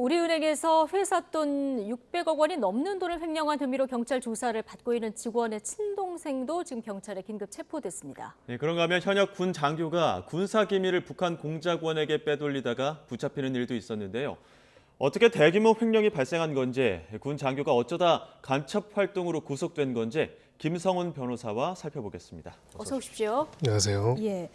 우리은행에서 회사 돈 600억 원이 넘는 돈을 횡령한 혐의로 경찰 조사를 받고 있는 직원의 친동생도 지금 경찰에 긴급 체포됐습니다. 네, 그런가 하면 현역 군 장교가 군사 기밀을 북한 공작원에게 빼돌리다가 붙잡히는 일도 있었는데요. 어떻게 대규모 횡령이 발생한 건지, 군 장교가 어쩌다 간첩 활동으로 구속된 건지 김성훈 변호사와 살펴보겠습니다. 어서 오십시오. 안녕하세요. 예.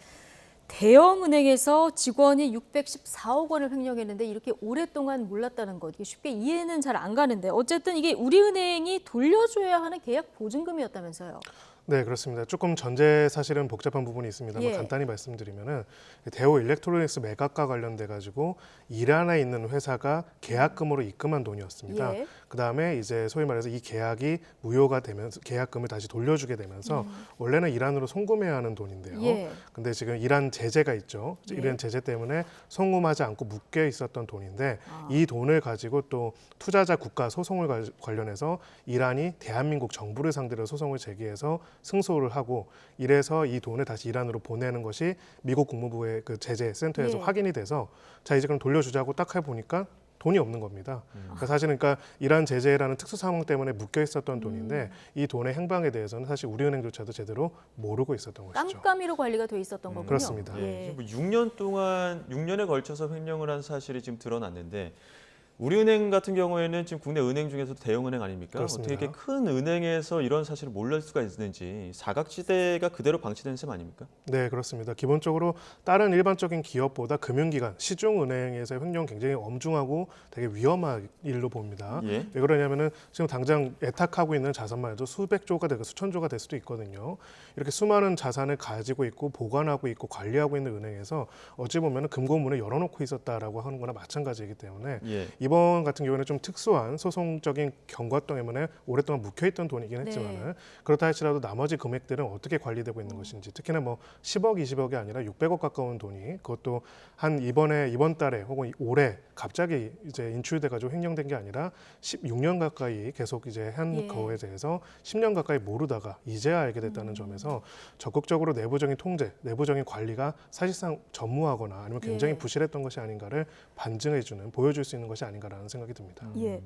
대형 은행에서 직원이 614억 원을 횡령했는데 이렇게 오랫동안 몰랐다는 것, 이게 쉽게 이해는 잘 안 가는데 어쨌든 이게 우리은행이 돌려줘야 하는 계약 보증금이었다면서요. 네, 그렇습니다. 조금 전제 사실은 복잡한 부분이 있습니다만 예. 간단히 말씀드리면은 대우 일렉트로닉스 매각과 관련돼 가지고 이란에 있는 회사가 계약금으로 입금한 돈이었습니다. 예. 그다음에 이제 소위 말해서 이 계약이 무효가 되면서 계약금을 다시 돌려주게 되면서 원래는 이란으로 송금해야 하는 돈인데요. 예. 근데 지금 이란 제재가 있죠. 예. 이란 제재 때문에 송금하지 않고 묶여 있었던 돈인데 아. 이 돈을 가지고 또 투자자 국가 소송을 관련해서 이란이 대한민국 정부를 상대로 소송을 제기해서 승소를 하고 이래서 이 돈을 다시 이란으로 보내는 것이 미국 국무부의 그 제재 센터에서 예. 확인이 돼서 자 이제 그럼 돌려주자고 딱 해보니까 돈이 없는 겁니다. 그러니까 사실은 그러니까 이란 제재라는 특수 상황 때문에 묶여 있었던 돈인데 이 돈의 행방에 대해서는 사실 우리은행조차도 제대로 모르고 있었던 것이죠. 깜깜이로 관리가 돼 있었던 거군요. 그렇습니다. 예. 뭐 6년에 걸쳐서 횡령을 한 사실이 지금 드러났는데 우리은행 같은 경우에는 지금 국내 은행 중에서도 대형 은행 아닙니까? 그렇습니다. 어떻게 이렇게 큰 은행에서 이런 사실을 몰랄 수가 있는지 사각지대가 그대로 방치된 셈 아닙니까? 네, 그렇습니다. 기본적으로 다른 일반적인 기업보다 금융기관, 시중은행에서의 횡령 굉장히 엄중하고 되게 위험한 일로 봅니다. 예. 왜 그러냐면은 지금 당장 애탁하고 있는 자산만 해도 수백조가 되고 수천조가 될 수도 있거든요. 이렇게 수많은 자산을 가지고 있고 보관하고 있고 관리하고 있는 은행에서 어찌 보면 금고문을 열어놓고 있었다라고 하는 거나 마찬가지이기 때문에 예. 이번 같은 경우에는 좀 특수한 소송적인 경과 때문에 오랫동안 묵혀있던 돈이긴 했지만은 네. 그렇다 할지라도 나머지 금액들은 어떻게 관리되고 있는 것인지 특히나 뭐 10억, 20억이 아니라 600억 가까운 돈이 그것도 한 이번 달에 혹은 올해 갑자기 이제 인출돼가지고 횡령된 게 아니라 16년 가까이 계속 이제 한 예. 거에 대해서 10년 가까이 모르다가 이제야 알게 됐다는 점에서 적극적으로 내부적인 통제, 내부적인 관리가 사실상 전무하거나 아니면 굉장히 예. 부실했던 것이 아닌가를 반증해주는 보여줄 수 있는 것이 아닌가라는 생각이 듭니다. 예.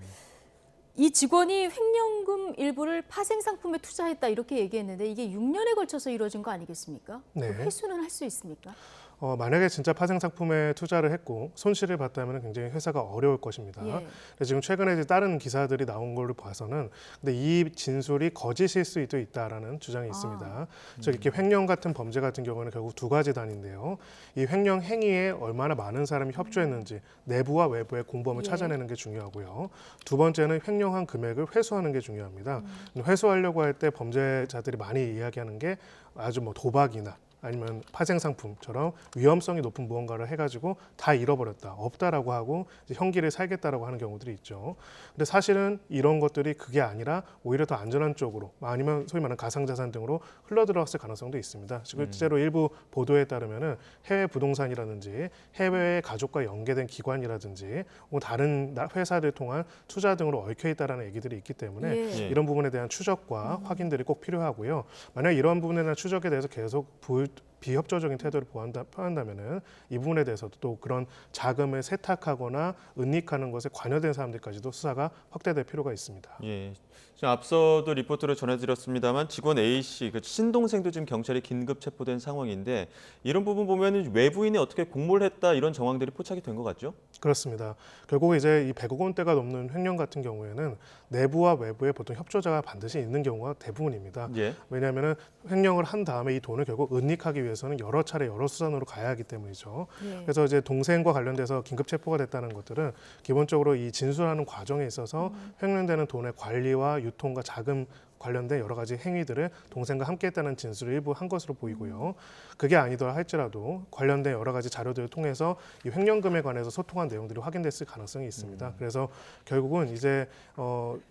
이 직원이 횡령금 일부를 파생 상품에 투자했다 이렇게 얘기했는데 이게 6년에 걸쳐서 이루어진 거 아니겠습니까? 네. 회수는 할 수 있습니까? 만약에 진짜 파생 상품에 투자를 했고 손실을 봤다면 굉장히 회사가 어려울 것입니다. 예. 근데 지금 최근에 이제 다른 기사들이 나온 걸로 봐서는 근데 이 진술이 거짓일 수도 있다라는 주장이 있습니다. 즉 이렇게 횡령 같은 범죄 같은 경우는 결국 두 가지 단위인데요. 이 횡령 행위에 얼마나 많은 사람이 협조했는지 내부와 외부의 공범을 예. 찾아내는 게 중요하고요. 두 번째는 횡령한 금액을 회수하는 게 중요합니다. 회수하려고 할 때 범죄자들이 많이 이야기하는 게 아주 뭐 도박이나 아니면 파생 상품처럼 위험성이 높은 무언가를 해가지고 다 잃어버렸다, 없다라고 하고 이제 형기를 살겠다라고 하는 경우들이 있죠. 근데 사실은 이런 것들이 그게 아니라 오히려 더 안전한 쪽으로 아니면 소위 말하는 가상자산 등으로 흘러들어갔을 가능성도 있습니다. 실제로 일부 보도에 따르면은 해외 부동산이라든지 해외의 가족과 연계된 기관이라든지 혹은 다른 회사를 통한 투자 등으로 얽혀 있다라는 얘기들이 있기 때문에 예. 예. 이런 부분에 대한 추적과 확인들이 꼭 필요하고요. 만약 이런 부분에 대한 추적에 대해서 계속 비협조적인 태도를 표한다면은 이 부분에 대해서도 또 그런 자금을 세탁하거나 은닉하는 것에 관여된 사람들까지도 수사가 확대될 필요가 있습니다. 예. 지금 앞서도 리포트로 전해드렸습니다만 직원 A 씨, 그 친동생도 지금 경찰에 긴급 체포된 상황인데 이런 부분 보면 외부인이 어떻게 공모를 했다 이런 정황들이 포착이 된 것 같죠? 그렇습니다. 결국 이제 이 100억 원대가 넘는 횡령 같은 경우에는 내부와 외부에 보통 협조자가 반드시 있는 경우가 대부분입니다. 예. 왜냐하면 횡령을 한 다음에 이 돈을 결국 은닉하기 위해서는 여러 차례 여러 수단으로 가야 하기 때문이죠. 예. 그래서 이제 동생과 관련돼서 긴급 체포가 됐다는 것들은 기본적으로 이 진술하는 과정에 있어서 횡령되는 돈의 관리와 유통과 자금 관련된 여러 가지 행위들을 동생과 함께했다는 진술을 일부 한 것으로 보이고요. 그게 아니더라 할지라도 관련된 여러 가지 자료들을 통해서 이 횡령금에 관해서 소통한 내용들이 확인됐을 가능성이 있습니다. 그래서 결국은 이제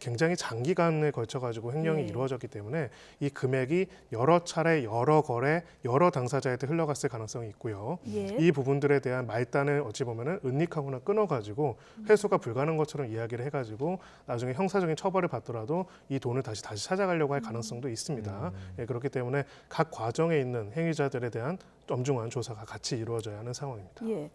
굉장히 장기간에 걸쳐가지고 횡령이 예. 이루어졌기 때문에 이 금액이 여러 차례, 여러 거래, 여러 당사자한테 흘러갔을 가능성이 있고요. 예. 이 부분들에 대한 말단을 어찌 보면은 은닉하거나 끊어가지고 회수가 불가능한 것처럼 이야기를 해가지고 나중에 형사적인 처벌을 받더라도 이 돈을 다시 찾아가려고 할 가능성도 있습니다. 예, 그렇기 때문에 각 과정에 있는 행위자들에 대한 엄중한 조사가 같이 이루어져야 하는 상황입니다. 예.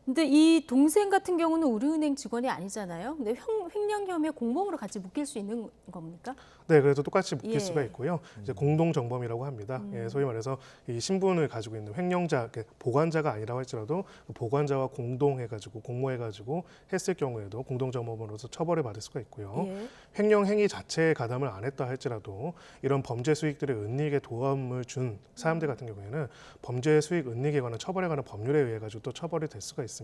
근데 이 동생 같은 경우는 우리은행 직원이 아니잖아요. 근데 횡령 혐의 공범으로 같이 묶일 수 있는 겁니까? 네, 그래서 똑같이 묶일 예. 수가 있고요. 이제 공동 정범이라고 합니다. 예, 소위 말해서 이 신분을 가지고 있는 횡령자, 보관자가 아니라고 할지라도 그 보관자와 공동해가지고 공모해가지고 했을 경우에도 공동 정범으로서 처벌을 받을 수가 있고요. 예. 횡령 행위 자체에 가담을 안 했다 할지라도 이런 범죄 수익들의 은닉에 도움을 준 사람들 같은 경우에는 범죄 수익 은닉에 관한 처벌에 관한 법률에 의해 가지고 또 처벌이 될 수가 있습니다.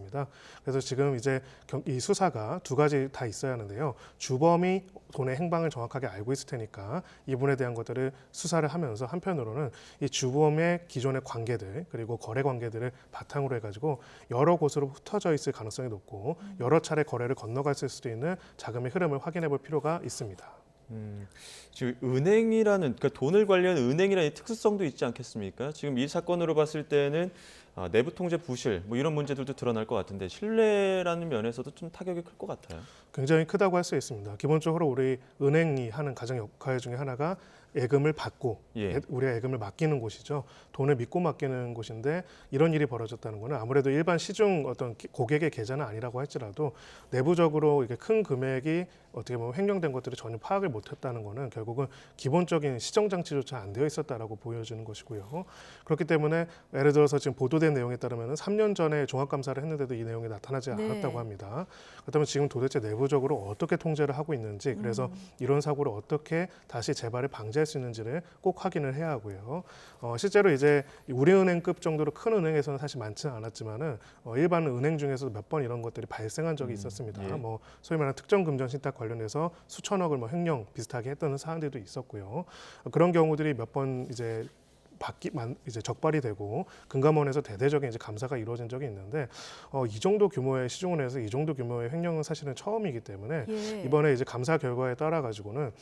그래서 지금 이제 이 수사가 두 가지 다 있어야 하는데요. 주범이 돈의 행방을 정확하게 알고 있을 테니까 이분에 대한 것들을 수사를 하면서 한편으로는 이 주범의 기존의 관계들 그리고 거래 관계들을 바탕으로 해가지고 여러 곳으로 흩어져 있을 가능성이 높고 여러 차례 거래를 건너갔을 수도 있는 자금의 흐름을 확인해 볼 필요가 있습니다. 지금 은행이라는 그러니까 돈을 관리하는 은행이라는 특수성도 있지 않겠습니까? 지금 이 사건으로 봤을 때는 내부 통제 부실 뭐 이런 문제들도 드러날 것 같은데 신뢰라는 면에서도 좀 타격이 클 것 같아요. 굉장히 크다고 할 수 있습니다. 기본적으로 우리 은행이 하는 가장 역할 중에 하나가 예금을 받고 예. 우리가 예금을 맡기는 곳이죠. 돈을 믿고 맡기는 곳인데 이런 일이 벌어졌다는 것은 아무래도 일반 시중 어떤 고객의 계좌는 아니라고 할지라도 내부적으로 이게 큰 금액이 어떻게 보면 횡령된 것들을 전혀 파악을 못했다는 것은 결국은 기본적인 시정 장치조차 안 되어 있었다라고 보여지는 것이고요. 그렇기 때문에 예를 들어서 지금 보도된 내용에 따르면 3년 전에 종합 감사를 했는데도 이 내용이 나타나지 네. 않았다고 합니다. 그렇다면 지금 도대체 내부적으로 어떻게 통제를 하고 있는지 그래서 이런 사고를 어떻게 다시 재발을 방지할 수 있는지를 꼭 확인을 해야 하고요. 실제로 이제 우리은행급 정도로 큰 은행에서는 사실 많지는 않았지만은 일반 은행 중에서도 몇 번 이런 것들이 발생한 적이 있었습니다. 예. 뭐 소위 말하는 특정 금전 신탁 관련해서 수천억을 뭐 횡령 비슷하게 했던 사안들도 있었고요. 그런 경우들이 몇 번 이제 이제 적발이 되고 금감원에서 대대적인 이제 감사가 이루어진 적이 있는데 이 정도 규모의 시중은행에서 이 정도 규모의 횡령은 사실은 처음이기 때문에 예. 이번에 이제 감사 결과에 따라 가지고는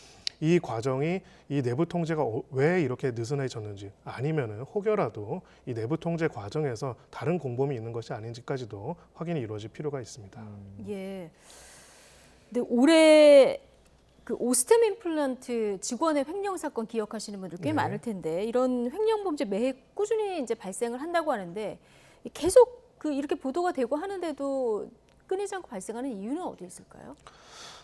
이 과정이 이 내부 통제가 왜 이렇게 느슨해졌는지 아니면은 혹여라도 이 내부 통제 과정에서 다른 공범이 있는 것이 아닌지까지도 확인이 이루어질 필요가 있습니다. 예. 근데 올해 그 오스템 임플란트 직원의 횡령 사건 기억하시는 분들 꽤 네. 많을 텐데 이런 횡령 범죄 매해 꾸준히 이제 발생을 한다고 하는데 계속 그 이렇게 보도가 되고 하는데도 끊이지 않고 발생하는 이유는 어디 있을까요?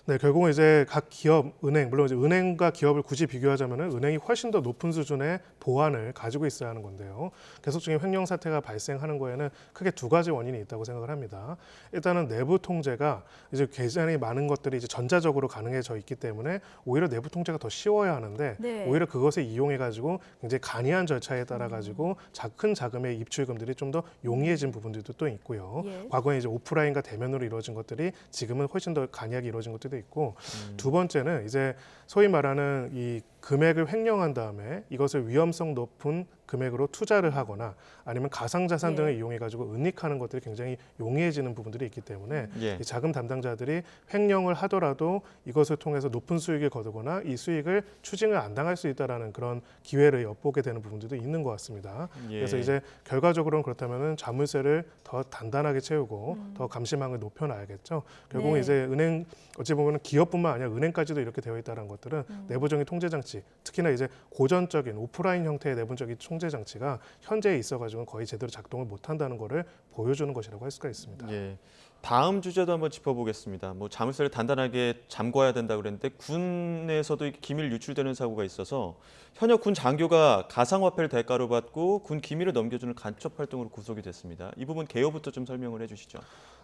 네, 결국은 이제 각 기업, 은행, 물론 이제 은행과 기업을 굳이 비교하자면은 은행이 훨씬 더 높은 수준의 보안을 가지고 있어야 하는 건데요. 계속적인 횡령 사태가 발생하는 거에는 크게 두 가지 원인이 있다고 생각을 합니다. 일단은 내부 통제가 이제 굉장히 많은 것들이 이제 전자적으로 가능해져 있기 때문에 오히려 내부 통제가 더 쉬워야 하는데 네. 오히려 그것을 이용해 가지고 굉장히 간이한 절차에 따라 가지고 큰 자금의 입출금들이 좀 더 용이해진 부분들도 또 있고요. 예. 과거에 이제 오프라인과 대면으로 이루어진 것들이 지금은 훨씬 더 간이하게 이루어진 것들도 있고 두 번째는 이제 소위 말하는 이 금액을 횡령한 다음에 이것을 위험성 높은 금액으로 투자를 하거나 아니면 가상자산 예. 등을 이용해 가지고 은닉하는 것들이 굉장히 용이해지는 부분들이 있기 때문에 예. 이 자금 담당자들이 횡령을 하더라도 이것을 통해서 높은 수익을 거두거나 이 수익을 추징을 안 당할 수 있다라는 그런 기회를 엿보게 되는 부분들도 있는 것 같습니다. 예. 그래서 이제 결과적으로는 그렇다면은 자물쇠를 더 단단하게 채우고 더 감시망을 높여놔야겠죠. 결국은 네. 이제 은행 어찌 보면 기업뿐만 아니라 은행까지도 이렇게 되어 있다는 것들은 내부적인 통제 장치, 특히나 이제 고전적인 오프라인 형태의 내부적인 통제 장치가 현재에 있어가지고 거의 제대로 작동을 못한다는 것을 보여주는 것이라고 할 수가 있습니다. 예. 다음 주제도 한번 짚어보겠습니다. 뭐 자물쇠를 단단하게 잠궈야 된다고 그랬는데 군에서도 이렇게 기밀 유출되는 사고가 있어서 현역 군 장교가 가상화폐를 대가로 받고 군 기밀을 넘겨주는 간첩 활동으로 구속이 됐습니다. 이 부분 개요부터 좀 설명을 해주시죠.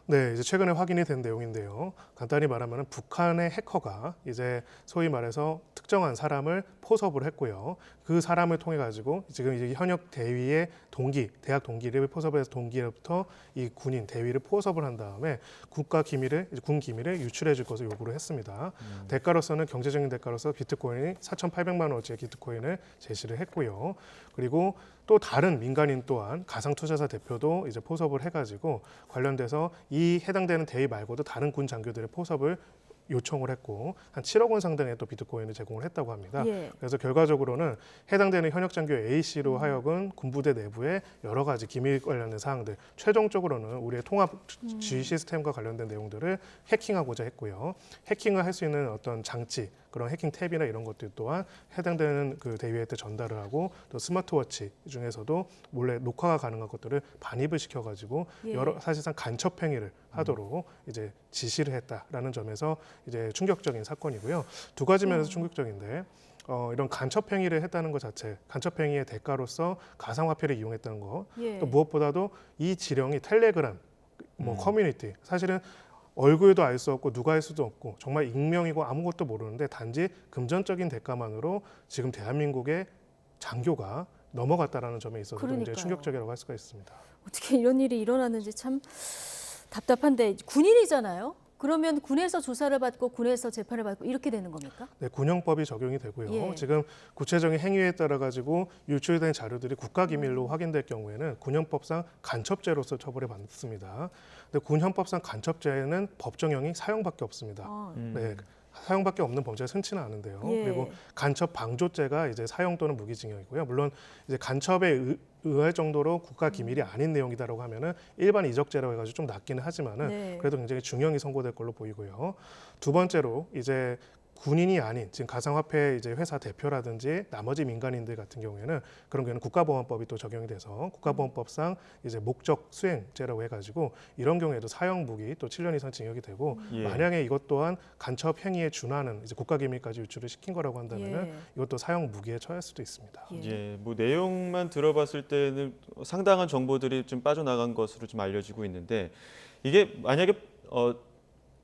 네, 이제 최근에 확인이 된 내용인데요. 간단히 말하면 북한의 해커가 이제 소위 말해서 특정한 사람을 포섭을 했고요. 그 사람을 통해 가지고 지금 이제 현역 대위의 동기, 대학 동기를 포섭해서 동기로부터 이 군인 대위를 포섭을 한 다음에 국가 기밀을 이제 군 기밀을 유출해 줄 것을 요구를 했습니다. 대가로서는 경제적인 대가로서 비트코인이 4,800만 원어치의 비트코인을 제시를 했고요. 그리고 또 다른 민간인 또한 가상투자사 대표도 이제 포섭을 해가지고 관련돼서 이 해당되는 대위 말고도 다른 군 장교들의 포섭을 요청을 했고 한 7억 원 상당의 또 비트코인을 제공을 했다고 합니다. 예. 그래서 결과적으로는 해당되는 현역 장교 A씨로 하여금 군부대 내부의 여러 가지 기밀 관련된 사항들, 최종적으로는 우리의 통합 지휘 시스템과 관련된 내용들을 해킹하고자 했고요. 해킹을 할 수 있는 어떤 장치, 그런 해킹 탭이나 이런 것들 또한 해당되는 그 대위한테 전달을 하고 또 스마트워치 중에서도 몰래 녹화가 가능한 것들을 반입을 시켜가지고 예. 여러 사실상 간첩 행위를 하도록 이제 지시를 했다라는 점에서 이제 충격적인 사건이고요. 두 가지 면에서 충격적인데 이런 간첩 행위를 했다는 것 자체, 간첩 행위의 대가로서 가상화폐를 이용했다는 거, 예. 또 무엇보다도 이 지령이 텔레그램, 뭐 커뮤니티, 사실은 얼굴도 알 수 없고 누가 할 수도 없고 정말 익명이고 아무것도 모르는데 단지 금전적인 대가만으로 지금 대한민국의 장교가 넘어갔다라는 점에 있어서 굉장히 그러니까요. 충격적이라고 할 수가 있습니다. 어떻게 이런 일이 일어났는지 참 답답한데 군인이잖아요. 그러면 군에서 조사를 받고 군에서 재판을 받고 이렇게 되는 겁니까? 네, 군형법이 적용이 되고요. 예. 지금 구체적인 행위에 따라 가지고 유출된 자료들이 국가기밀로 확인될 경우에는 군형법상 간첩죄로서 처벌을 받습니다. 근데 군형법상 간첩죄에는 법정형이 사형밖에 없습니다. 아, 네, 사형밖에 없는 범죄가 흔치는 않은데요. 예. 그리고 간첩 방조죄가 이제 사형 또는 무기징역이고요. 물론 이제 간첩에 의할 정도로 국가 기밀이 아닌 내용이다라고 하면은 일반 이적죄라고 해가지고 좀 낮기는 하지만은 네. 그래도 굉장히 중형이 선고될 걸로 보이고요. 두 번째로 이제 군인이 아닌 지금 가상화폐 이제 회사 대표라든지 나머지 민간인들 같은 경우에는 그런 경우는 국가보안법이 또 적용이 돼서 국가보안법상 이제 목적 수행죄라고 해가지고 이런 경우에도 사형 무기 또 7년 이상 징역이 되고 예. 만약에 이것 또한 간첩 행위에 준하는 이제 국가기밀까지 유출을 시킨 거라고 한다면은 예. 이것도 사형 무기에 처할 수도 있습니다. 예. 예, 뭐 내용만 들어봤을 때는 상당한 정보들이 좀 빠져나간 것으로 좀 알려지고 있는데 이게 만약에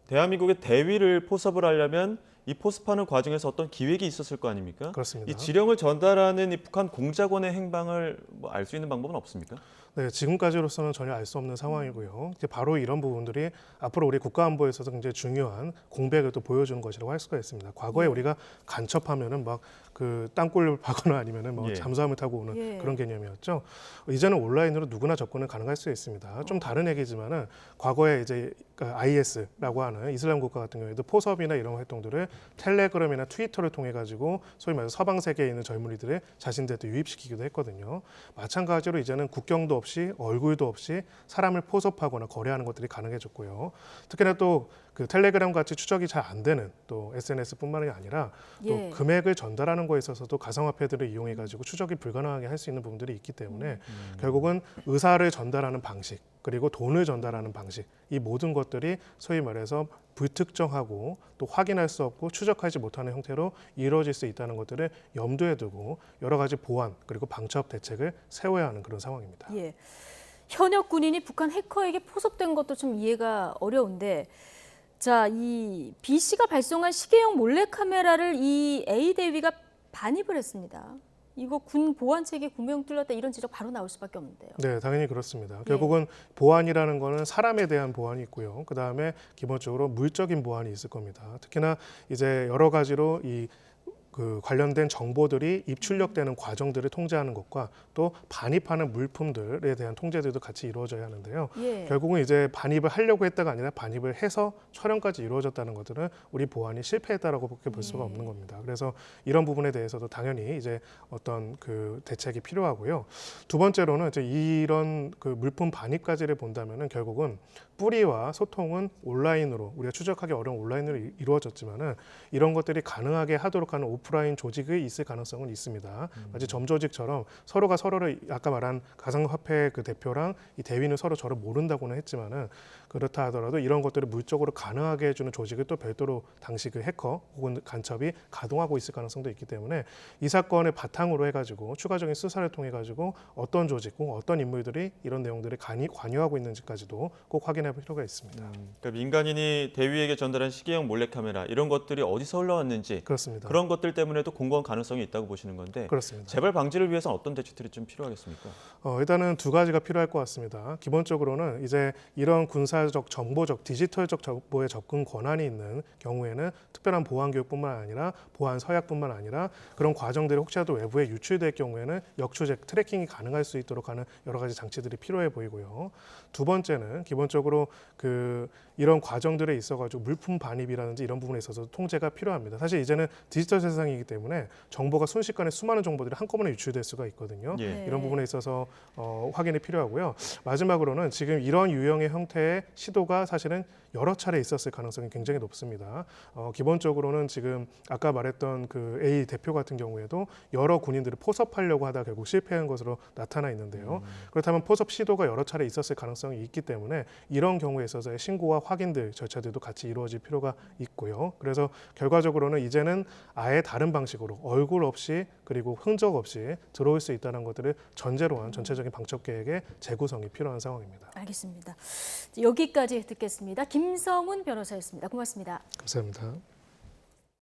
대한민국의 대위를 포섭을 하려면 이 포섭하는 과정에서 어떤 기획이 있었을 거 아닙니까? 그렇습니다. 이 지령을 전달하는 이 북한 공작원의 행방을 뭐 알 수 있는 방법은 없습니까? 네, 지금까지로서는 전혀 알 수 없는 상황이고요. 이제 바로 이런 부분들이 앞으로 우리 국가안보에 있어서 굉장히 중요한 공백을 또 보여주는 것이라고 할 수가 있습니다. 과거에 우리가 간첩하면은 막 그 땅굴 파거나 아니면은 뭐 예. 잠수함을 타고 오는 예. 그런 개념이었죠. 이제는 온라인으로 누구나 접근을 가능할 수 있습니다. 좀 다른 얘기지만은 과거에 이제 IS라고 하는 이슬람 국가 같은 경우에도 포섭이나 이런 활동들을 텔레그램이나 트위터를 통해 가지고 소위 말해서 서방 세계에 있는 젊은이들을 자신들도 유입시키기도 했거든요. 마찬가지로 이제는 국경도 없이 얼굴도 없이 사람을 포섭하거나 거래하는 것들이 가능해졌고요. 특히나 또 그 텔레그램 같이 추적이 잘 안 되는 또 SNS뿐만이 아니라 또 예. 금액을 전달하는 거에 있어서도 가상화폐들을 이용해 가지고 추적이 불가능하게 할 수 있는 부분들이 있기 때문에 결국은 의사를 전달하는 방식 그리고 돈을 전달하는 방식 이 모든 것들이 소위 말해서 불특정하고 또 확인할 수 없고 추적하지 못하는 형태로 이루어질 수 있다는 것들을 염두에 두고 여러 가지 보안 그리고 방첩 대책을 세워야 하는 그런 상황입니다. 예. 현역 군인이 북한 해커에게 포섭된 것도 좀 이해가 어려운데, 자, 이 B 씨가 발송한 시계형 몰래카메라를 이 A 대위가 반입을 했습니다. 이거 군 보안 체계 구명 뚫렸다 이런 지적 바로 나올 수밖에 없는데요. 네, 당연히 그렇습니다. 결국은 보안이라는 거는 사람에 대한 보안이 있고요. 그 다음에 기본적으로 물적인 보안이 있을 겁니다. 특히나 이제 여러 가지로 그 관련된 정보들이 입출력되는 과정들을 통제하는 것과 또 반입하는 물품들에 대한 통제들도 같이 이루어져야 하는데요. 예. 결국은 이제 반입을 하려고 했다가 아니라 반입을 해서 촬영까지 이루어졌다는 것들은 우리 보안이 실패했다라고밖에 볼 수가 없는 겁니다. 그래서 이런 부분에 대해서도 당연히 이제 어떤 그 대책이 필요하고요. 두 번째로는 이제 이런 그 물품 반입까지를 본다면은 결국은 뿌리와 소통은 온라인으로 우리가 추적하기 어려운 온라인으로 이루어졌지만은 이런 것들이 가능하게 하도록 하는 오프라인 조직이 있을 가능성은 있습니다. 마치 점조직처럼 서로가 서로를 아까 말한 가상화폐 그 대표랑 이 대위는 서로 저를 모른다고는 했지만은 그렇다 하더라도 이런 것들을 물적으로 가능하게 해주는 조직을 또 별도로 당시 그 해커 혹은 간첩이 가동하고 있을 가능성도 있기 때문에 이 사건을 바탕으로 해가지고 추가적인 수사를 통해 가지고 어떤 조직, 어떤 인물들이 이런 내용들을 관여하고 있는지까지도 꼭 확인해 볼 필요가 있습니다. 그러니까 민간인이 대위에게 전달한 시계형 몰래카메라 이런 것들이 어디서 흘러왔는지 그렇습니다. 그런 것들 때문에도 공고한 가능성이 있다고 보시는 건데 그렇습니다. 재발 방지를 위해서는 어떤 대책들이 좀 필요하겠습니까? 일단은 두 가지가 필요할 것 같습니다. 기본적으로는 이제 이런 군사적, 정보적, 디지털적 정보에 접근 권한이 있는 경우에는 특별한 보안 교육뿐만 아니라 보안 서약뿐만 아니라 그런 과정들이 혹시라도 외부에 유출될 경우에는 역추적, 트래킹이 가능할 수 있도록 하는 여러 가지 장치들이 필요해 보이고요. 두 번째는 기본적으로 이런 과정들에 있어가지고 물품 반입이라든지 이런 부분에 있어서 통제가 필요합니다. 사실 이제는 디지털 세상이기 때문에 정보가 순식간에 수많은 정보들이 한꺼번에 유출될 수가 있거든요. 예. 이런 부분에 있어서 확인이 필요하고요. 마지막으로는 지금 이런 유형의 형태의 시도가 사실은 여러 차례 있었을 가능성이 굉장히 높습니다. 기본적으로는 지금 아까 말했던 그 A 대표 같은 경우에도 여러 군인들을 포섭하려고 하다 결국 실패한 것으로 나타나 있는데요. 그렇다면 포섭 시도가 여러 차례 있었을 가능성이 있기 때문에 이런 경우에 있어서의 신고와 확인들 절차들도 같이 이루어질 필요가 있고요. 그래서 결과적으로는 이제는 아예 다른 방식으로 얼굴 없이 그리고 흔적 없이 들어올 수 있다는 것들을 전제로 한 전체적인 방첩 계획의 재구성이 필요한 상황입니다. 알겠습니다. 여기까지 듣겠습니다. 김성훈 변호사였습니다. 고맙습니다. 감사합니다.